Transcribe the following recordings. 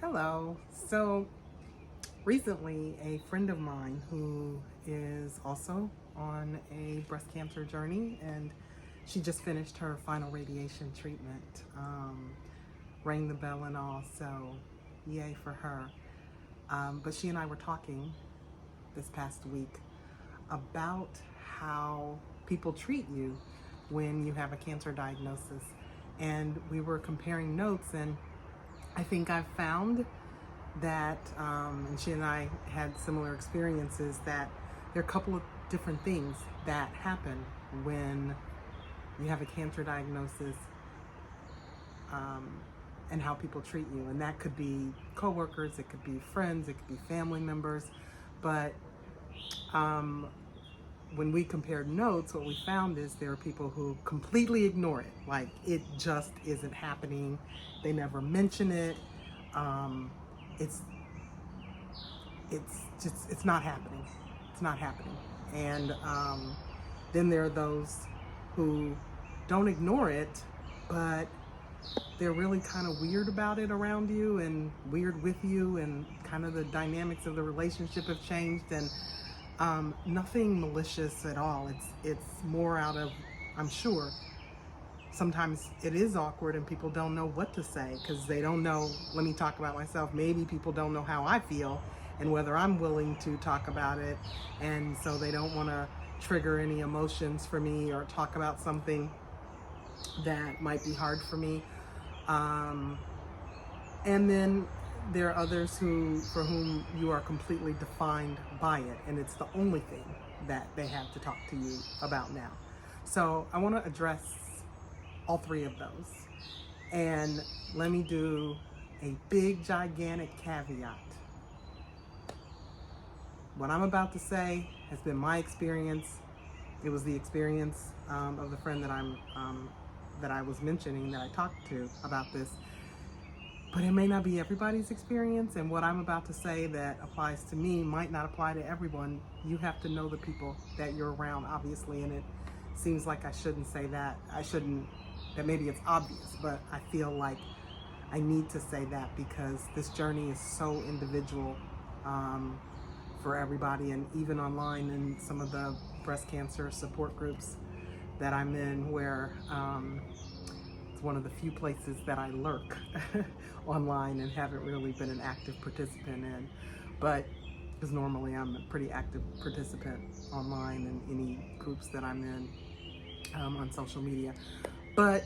Hello. So recently, a friend of mine who is also on a breast cancer journey, and she just finished her final radiation treatment, rang the bell and all, so yay for her. But she and I were talking this past week about how people treat you when you have a cancer diagnosis. And we were comparing notes, and I think I've found that, and she and I had similar experiences, that there are a couple of different things that happen when you have a cancer diagnosis, um, and how people treat you. And that could be coworkers, it could be friends, it could be family members. But um, when we compared notes, what we found is there are people who completely ignore it. Like, it just isn't happening. They never mention it. Um, it's it's not happening. It's not happening. And then there are those who don't ignore it, but they're really kind of weird about it around you and weird with you, and kind of the dynamics of the relationship have changed, and nothing malicious at all. It's more out of, I'm sure, sometimes it is awkward and people don't know what to say because they don't know. Let me talk about myself. Maybe people don't know how I feel and whether I'm willing to talk about it, and so they don't want to trigger any emotions for me or talk about something that might be hard for me. And then there are others for whom you are completely defined by it, and it's the only thing that they have to talk to you about now. So I want to address all three of those, and let me do a big, gigantic caveat. What I'm about to say has been my experience. It was the experience of the friend that I was mentioning, that I talked to about this. But it may not be everybody's experience, and what I'm about to say that applies to me might not apply to everyone. You have to know the people that you're around, obviously, and it seems like I shouldn't say that. That maybe it's obvious, but I feel like I need to say that because this journey is so individual for everybody, and even online in some of the breast cancer support groups that I'm in, where it's one of the few places that I lurk online and haven't really been an active participant in. But because normally I'm a pretty active participant online in any groups that I'm in on social media. But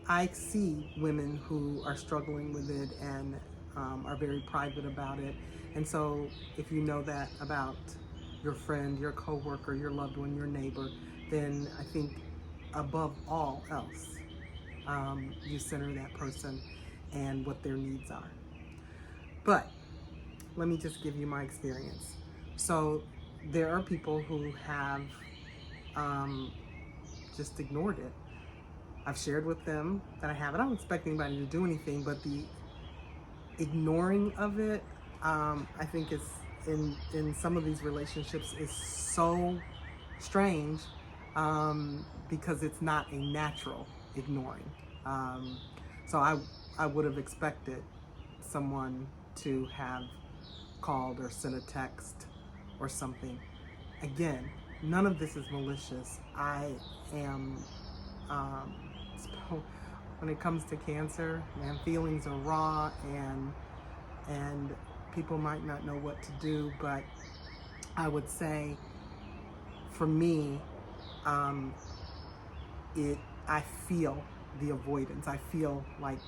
I see women who are struggling with it and are very private about it. And so if you know that about your friend, your coworker, your loved one, your neighbor, then I think above all else, you center that person and what their needs are. But let me just give you my experience. So there are people who have just ignored it. I've shared with them that I have it. I don't expect anybody to do anything, but the ignoring of it, I think is in some of these relationships is so strange, because it's not a natural ignoring. So I would have expected someone to have called or sent a text or something. Again, none of this is malicious. I am, so when it comes to cancer, man, feelings are raw, and people might not know what to do. But I would say, for me, I feel the avoidance. I feel like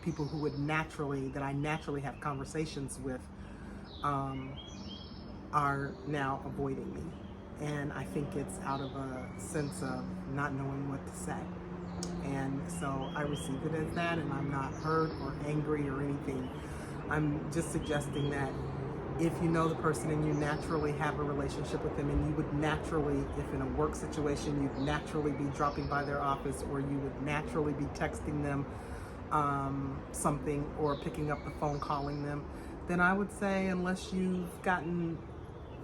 people who that I naturally have conversations with, are now avoiding me. And I think it's out of a sense of not knowing what to say. And so I receive it as that, and I'm not hurt or angry or anything. I'm just suggesting that if you know the person and you naturally have a relationship with them, and you would naturally, if in a work situation, you'd naturally be dropping by their office, or you would naturally be texting them something, or picking up the phone, calling them, then I would say, unless you've gotten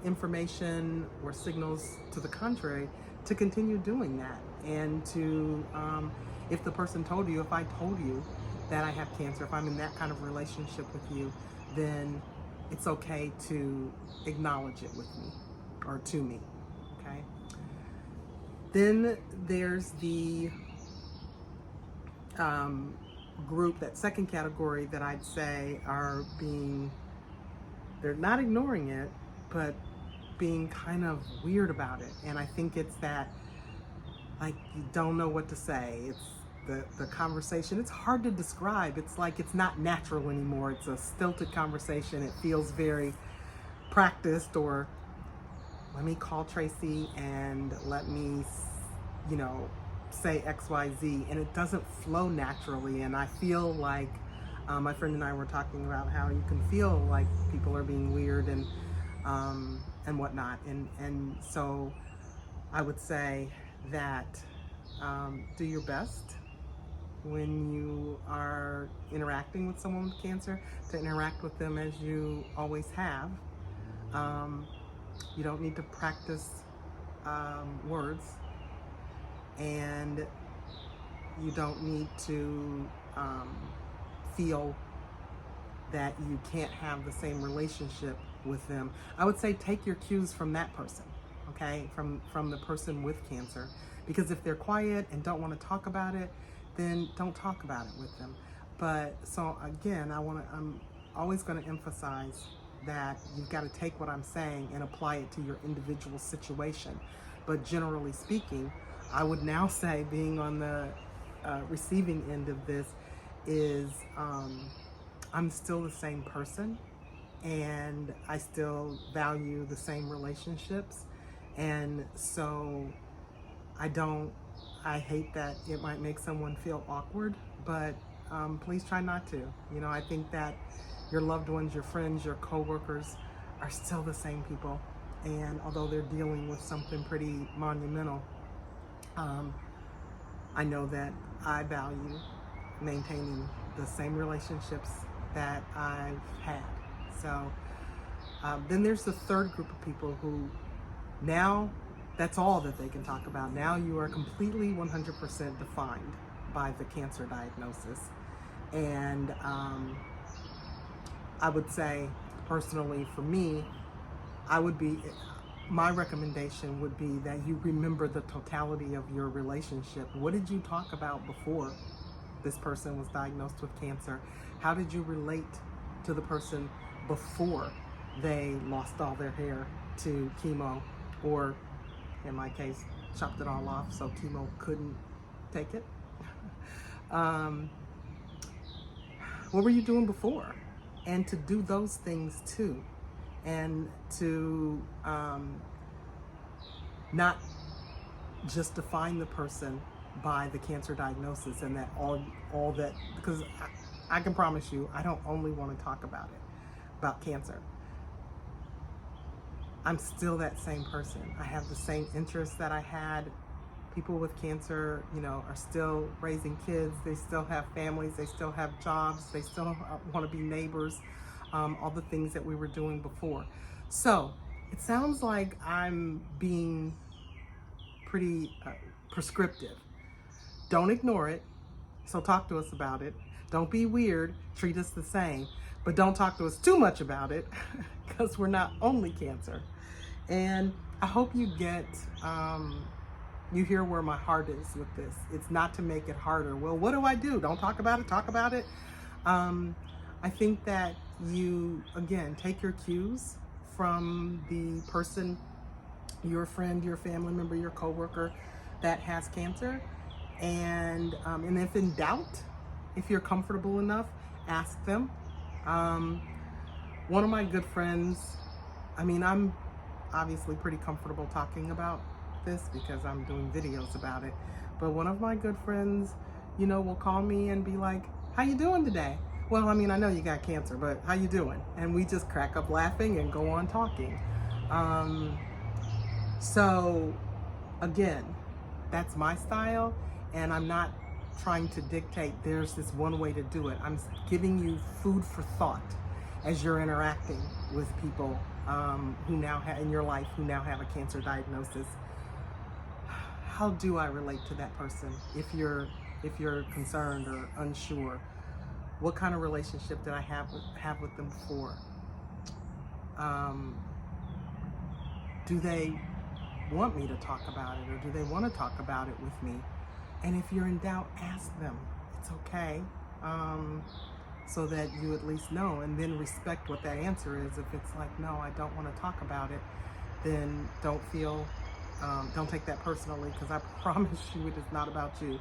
information or signals to the contrary, to continue doing that. And to, if the person told you, if I told you that I have cancer, if I'm in that kind of relationship with you, then it's okay to acknowledge it with me or to me, okay? Then there's the group, that second category that I'd say are they're not ignoring it, but being kind of weird about it. And I think it's that, like, you don't know what to say. It's the conversation. It's hard to describe. It's like it's not natural anymore. It's a stilted conversation. It feels very practiced, or let me call Tracy and let me, say X, Y, Z, and it doesn't flow naturally. And I feel like my friend and I were talking about how you can feel like people are being weird and whatnot. And so I would say that do your best when you are interacting with someone with cancer to interact with them as you always have. You don't need to practice words, and you don't need to feel that you can't have the same relationship with them. I would say take your cues from that person, okay? From the person with cancer. Because if they're quiet and don't want to talk about it, then don't talk about it with them. But so again, I'm always going to emphasize that you've got to take what I'm saying and apply it to your individual situation. But generally speaking, I would now say, being on the receiving end of this, is I'm still the same person, and I still value the same relationships. And so I hate that it might make someone feel awkward, but please try not to. I think that your loved ones, your friends, your coworkers are still the same people. And although they're dealing with something pretty monumental, I know that I value maintaining the same relationships that I've had. So then there's the third group of people who now that's all that they can talk about. Now you are completely 100% defined by the cancer diagnosis. And I would say, personally, for me, my recommendation would be that you remember the totality of your relationship. What did you talk about before this person was diagnosed with cancer? How did you relate to the person before they lost all their hair to chemo, or in my case, chopped it all off so chemo couldn't take it? What were you doing before? And to do those things too, and to not just define the person by the cancer diagnosis, and that all that, because I can promise you, I don't only want to talk about cancer. I'm still that same person. I have the same interests that I had. People with cancer, are still raising kids. They still have families. They still have jobs. They still want to be neighbors. All the things that we were doing before. So it sounds like I'm being pretty prescriptive. Don't ignore it. So talk to us about it. Don't be weird. Treat us the same. But don't talk to us too much about it, because we're not only cancer. And I hope you get, you hear where my heart is with this. It's not to make it harder. Well, what do I do? Don't talk about it. Talk about it. I think that you, again, take your cues from the person, your friend, your family member, your coworker that has cancer. And if in doubt, if you're comfortable enough, ask them. One of my good friends, I'm obviously pretty comfortable talking about this because I'm doing videos about it, but one of my good friends, will call me and be like, how you doing today? Well, I know you got cancer, but how you doing? And we just crack up laughing and go on talking. So again, that's my style, and I'm not trying to dictate there's this one way to do it. I'm giving you food for thought as you're interacting with people who now have in your life who now have a cancer diagnosis. How do I relate to that person? If you're concerned or unsure, What kind of relationship did I have with them before? Do they want me to talk about it, or do they want to talk about it with me? And if you're in doubt, ask them. It's okay. So that you at least know, and then respect what that answer is. If it's like, no, I don't want to talk about it, then don't take that personally, because I promise you it is not about you.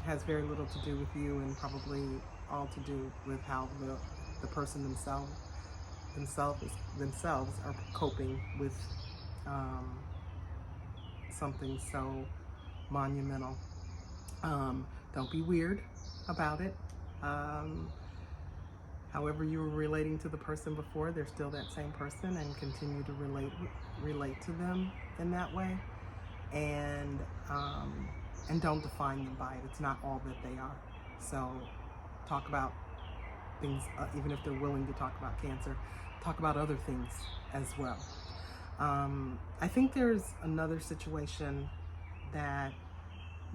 Has very little to do with you, and probably all to do with how the person themselves are coping with something so monumental. Don't be weird about it. However you were relating to the person before, they're still that same person, and continue to relate to them in that way. And don't define them by it. It's not all that they are. So talk about things, even if they're willing to talk about cancer, talk about other things as well. I think there's another situation that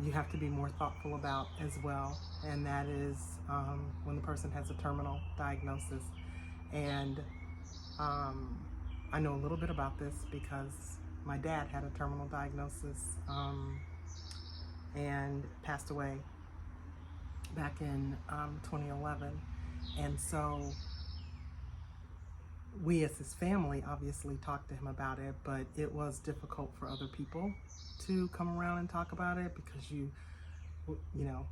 you have to be more thoughtful about as well, and that is when the person has a terminal diagnosis. And I know a little bit about this because my dad had a terminal diagnosis and passed away back in 2011. And so we as his family obviously talked to him about it, but it was difficult for other people to come around and talk about it, because you know,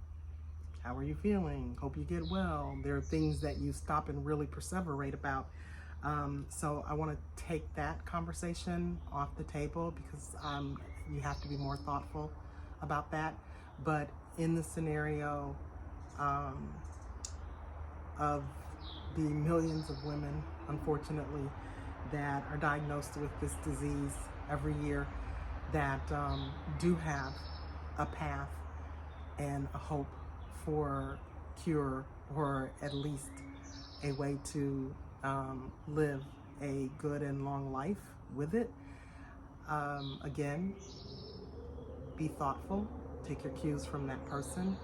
how are you feeling? Hope you get well. There are things that you stop and really perseverate about. So I want to take that conversation off the table, because you have to be more thoughtful about that. But in the scenario of the millions of women, unfortunately, that are diagnosed with this disease every year, that do have a path and a hope for cure, or at least a way to live a good and long life with it. Again, be thoughtful, take your cues from that person,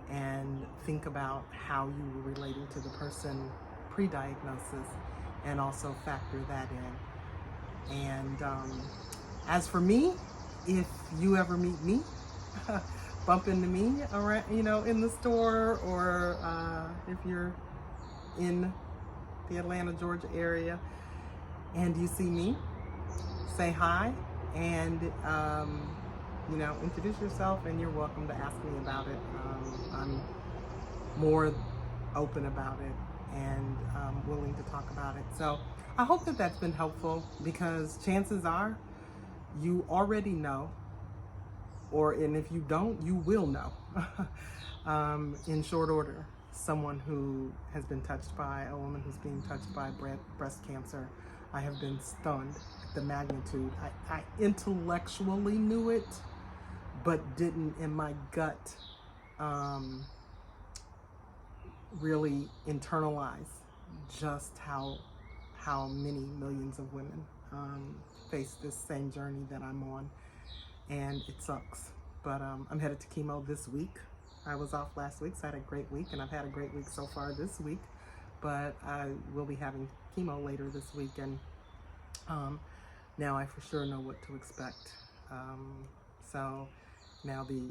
and think about how you were relating to the person pre-diagnosis, and also factor that in. And as for me, if you ever meet me, bump into me around, in the store, or if you're in the Atlanta, Georgia area, and you see me, say hi, and introduce yourself, and you're welcome to ask me about it. I'm more open about it, and willing to talk about it. So I hope that that's been helpful, because chances are you already know, and if you don't, you will know in short order, someone who has been touched by, a woman who's being touched by breast cancer. I have been stunned at the magnitude. I intellectually knew it, but didn't in my gut really internalize just how many millions of women face this same journey that I'm on. And it sucks. But I'm headed to chemo this week. I was off last week, so I had a great week, and I've had a great week so far this week. But I will be having chemo later this week, and now I for sure know what to expect. So now the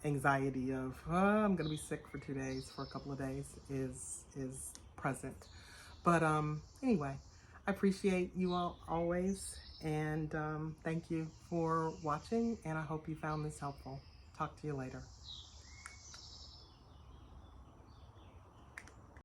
anxiety of I'm gonna be sick for a couple of days is present. But anyway, I appreciate you all always, and thank you for watching, and I hope you found this helpful. Talk to you later.